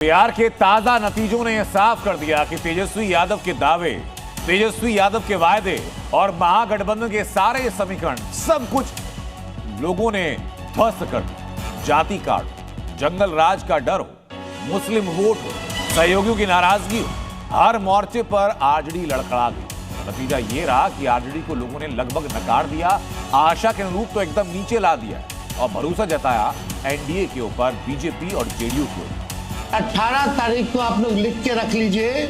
बिहार के ताजा नतीजों ने यह साफ कर दिया कि तेजस्वी यादव के दावे, तेजस्वी यादव के वायदे और महागठबंधन के सारे समीकरण सब कुछ लोगों ने ध्वस्त कर दिया। जाति कार्ड, जंगल राज का डर हो, मुस्लिम वोट हो, सहयोगियों की नाराजगी हो, हर मोर्चे पर आरजेडी लड़खड़ा गई। नतीजा ये रहा कि आरजेडी को लोगों ने लगभग नकार दिया, आशा के अनुरूप तो एकदम नीचे ला दिया और भरोसा जताया एनडीए के ऊपर, बीजेपी और जेडीयू के ऊपर। 18 तारीख को आप लोग लिख के रख लीजिए,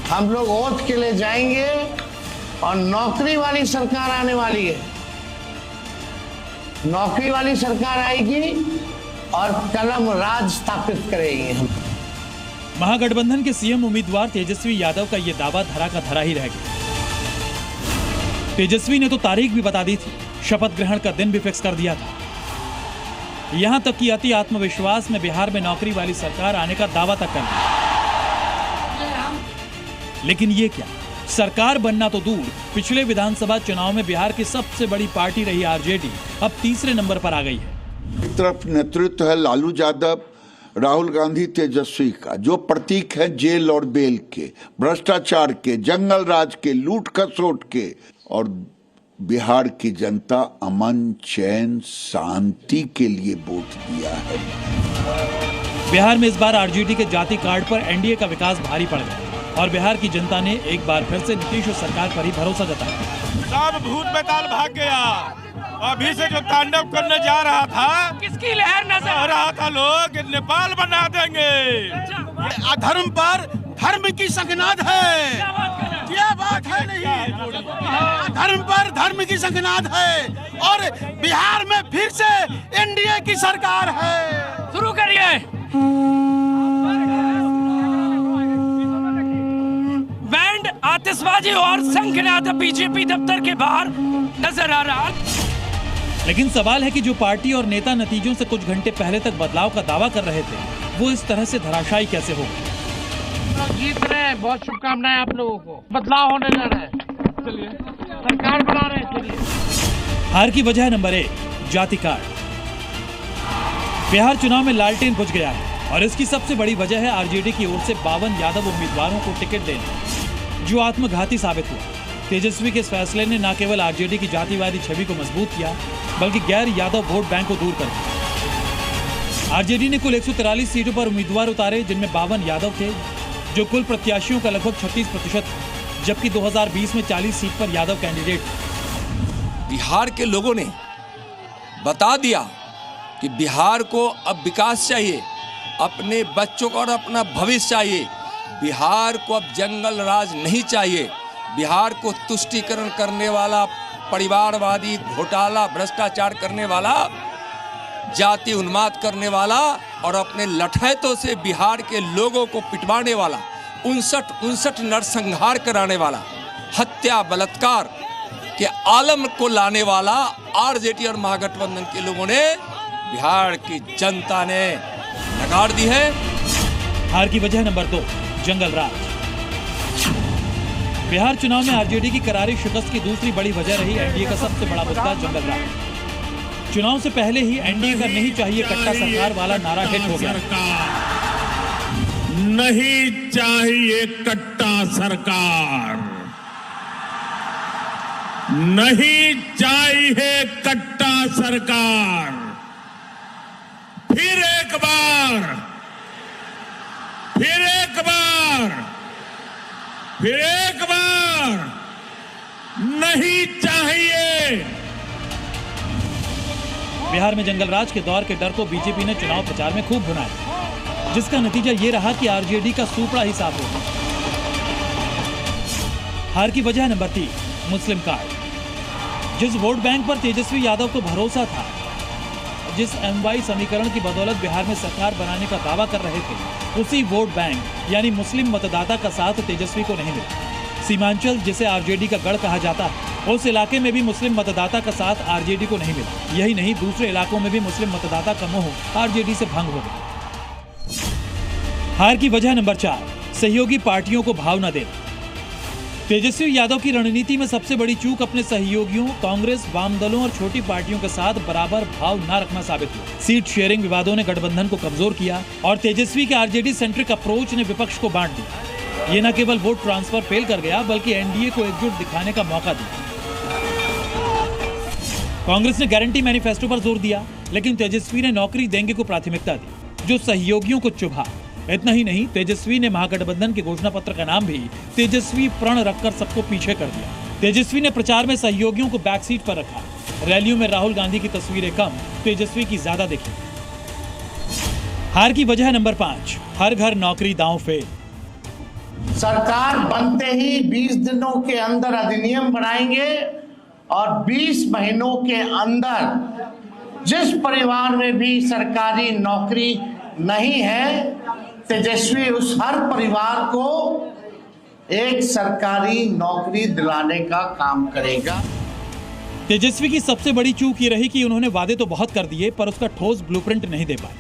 हम लोग वोट के लिए जाएंगे और नौकरी वाली सरकार आने वाली है। नौकरी वाली सरकार आएगी और कलम राज स्थापित करेंगे हम। महागठबंधन के सीएम उम्मीदवार तेजस्वी यादव का ये दावा धरा का धरा ही रह गया। तेजस्वी ने तो तारीख भी बता दी थी, शपथ ग्रहण का दिन भी फिक्स कर दिया था। यहां तक कि अति आत्मविश्वास में बिहार में नौकरी वाली सरकार आने का दावा तक कर दिया। लेकिन ये क्या, सरकार बनना तो दूर, पिछले विधानसभा चुनाव में बिहार की सबसे बड़ी पार्टी रही आरजेडी अब तीसरे नंबर पर आ गई है। एक तरफ नेतृत्व है लालू यादव, राहुल गांधी, तेजस्वी का, जो प्रतीक है जेल और बेल के, भ्रष्टाचार के, जंगल राज के, लूट खसोट के, और बिहार की जनता अमन, चैन, शांति के लिए वोट दिया है। बिहार में इस बार आरजेडी के जाति कार्ड पर एनडीए का विकास भारी पड़ गया और बिहार की जनता ने एक बार फिर से नीतीश सरकार पर ही भरोसा जताया। सब भूत बेताल भाग गया। अभी से जो तांडव करने जा रहा था, किसकी लहर नजर आ रहा था, लोग नेपाल बना देंगे। अधर्म पर धर्म की संगनाद है, क्या बात है नहीं? धर्म पर धर्म की संगनाद है और बिहार में फिर से एनडीए की सरकार है। शुरू करिए। बैंड, आतिशबाजी और शंखनाद बीजेपी दफ्तर के बाहर नजर आ रहा। लेकिन सवाल है कि जो पार्टी और नेता नतीजों से कुछ घंटे पहले तक बदलाव का दावा कर रहे थे, वो इस तरह से धराशायी कैसे हो गए? जीत रहे हैं, बहुत शुभकामनाएं आप लोगों को। बदलाव होने जा रहा है, चलिए सरकार बना रहे हैं, चलिए। हार की वजह नंबर 1, जाति कार्ड। बिहार चुनाव में लालटेन बुझ गया है और इसकी सबसे बड़ी वजह है आरजेडी की ओर से 52 यादव उम्मीदवारों को टिकट देना, जो आत्मघाती साबित हुआ। तेजस्वी के इस फैसले ने न केवल आरजेडी की जातिवादी छवि को मजबूत किया, बल्कि गैर यादव वोट बैंक को दूर कर दिया। आरजेडी ने कुल 143 सीटों पर उम्मीदवार उतारे, जिनमें 52 यादव थे, जो कुल प्रत्याशियों का लगभग 36%, जबकि 2020 में 40 सीट पर यादव कैंडिडेट। बिहार के लोगों ने बता दिया कि बिहार को अब विकास चाहिए, अपने बच्चों को और अपना भविष्य चाहिए। बिहार को अब जंगल राज नहीं चाहिए। बिहार को तुष्टीकरण करने वाला, परिवारवादी, घोटाला, भ्रष्टाचार करने वाला, जाति उन्माद करने वाला और अपने लठैतों से बिहार के लोगों को पिटवाने वाला, 59 नरसंहार कराने वाला, हत्या बलात्कार के आलम को लाने वाला आरजेडी और महागठबंधन के लोगों ने, बिहार की जनता ने नकार दी है। हार की वजह नंबर 2, जंगल राज। बिहार चुनाव में आरजेडी की करारी शिकस्त की दूसरी बड़ी वजह रही एनडीए का सबसे बड़ा मुद्दा, जंगल राज। चुनाव से पहले ही एनडीए का नहीं चाहिए कट्टा सरकार वाला नारा हिट हो गया। नहीं चाहिए कट्टा सरकार, नहीं चाहिए कट्टा सरकार। फिर एक बार, फिर एक बार, फिर एक बार, नहीं चाहिए। बिहार में जंगल राज के दौर के डर को बीजेपी ने चुनाव प्रचार में खूब भुनाया, जिसका नतीजा ये रहा कि आरजेडी का सूपड़ा ही साफ हो गया। हार की वजह नंबर 3, मुस्लिम कार्ड। जिस वोट बैंक पर तेजस्वी यादव को भरोसा था, जिस एमवाई समीकरण की बदौलत बिहार में सरकार बनाने का दावा कर रहे थे, उसी वोट बैंक यानी मुस्लिम मतदाता का साथ तेजस्वी को नहीं मिला। सीमांचल, जिसे आरजेडी का गढ़ कहा जाता है, उस इलाके में भी मुस्लिम मतदाता का साथ आरजेडी को नहीं मिला। यही नहीं, दूसरे इलाकों में भी मुस्लिम मतदाता का मोह आरजेडी से भंग हो गया। हार की वजह नंबर 4, सहयोगी पार्टियों को भाव न देना। तेजस्वी यादव की रणनीति में सबसे बड़ी चूक अपने सहयोगियों कांग्रेस, वाम दलों और छोटी पार्टियों के साथ बराबर भाव न रखना साबित हुआ। सीट शेयरिंग विवादों ने गठबंधन को कमजोर किया और तेजस्वी के आरजेडी सेंट्रिक अप्रोच ने विपक्ष को बांट दिया। ये न केवल वोट ट्रांसफर फेल कर गया बल्कि एनडीए को एकजुट दिखाने का मौका दिया। कांग्रेस ने गारंटी मैनिफेस्टो पर जोर दिया, लेकिन तेजस्वी ने नौकरी देंगे को प्राथमिकता दी, जो सहयोगियों को चुभा। इतना ही नहीं, तेजस्वी ने महागठबंधन के घोषणा पत्र का नाम भी तेजस्वी प्रण रखकर सबको पीछे कर दिया। तेजस्वी ने प्रचार में सहयोगियों को बैक सीट पर रखा। रैलियों में राहुल गांधी की तस्वीरें कम, तेजस्वी की ज्यादा दिखी। हार की वजह नंबर 5, हर घर नौकरी दांव फेल। सरकार बनते ही 20 दिनों के अंदर अधिनियम बनाएंगे और 20 महीनों के अंदर जिस परिवार में भी सरकारी नौकरी नहीं है, तेजस्वी उस हर परिवार को एक सरकारी नौकरी दिलाने का काम करेगा। तेजस्वी की सबसे बड़ी चूक ये रही कि उन्होंने वादे तो बहुत कर दिए पर उसका ठोस ब्लूप्रिंट नहीं दे पाए।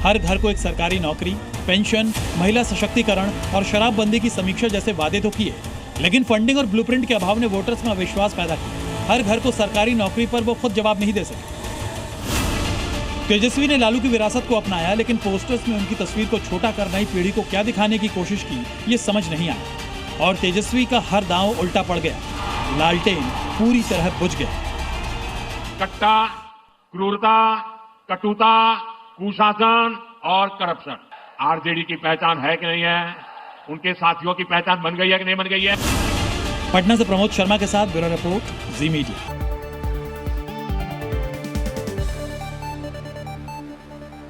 हर घर को एक सरकारी नौकरी, पेंशन, महिला सशक्तिकरण और शराबबंदी की समीक्षा जैसे वादे तो किए, लेकिन फंडिंग और ब्लूप्रिंट के अभाव ने वोटर्स में अविश्वास पैदा किया। हर घर को सरकारी नौकरी पर वो खुद जवाब नहीं दे सके। तेजस्वी ने लालू की विरासत को अपनाया, लेकिन पोस्टर्स में उनकी तस्वीर को छोटा कर नई पीढ़ी को क्या दिखाने की कोशिश की, ये समझ नहीं आया और तेजस्वी का हर दांव उल्टा पड़ गया। लालटेन पूरी तरह बुझ गया। कट्टा, क्रूरता, कटुता, कुशासन और करप्शन आरजेडी की पहचान है कि नहीं है? उनके साथियों की पहचान बन गई है कि नहीं बन गई है? पटना से प्रमोद शर्मा के साथ ब्यूरो रिपोर्ट, जी मीडिया।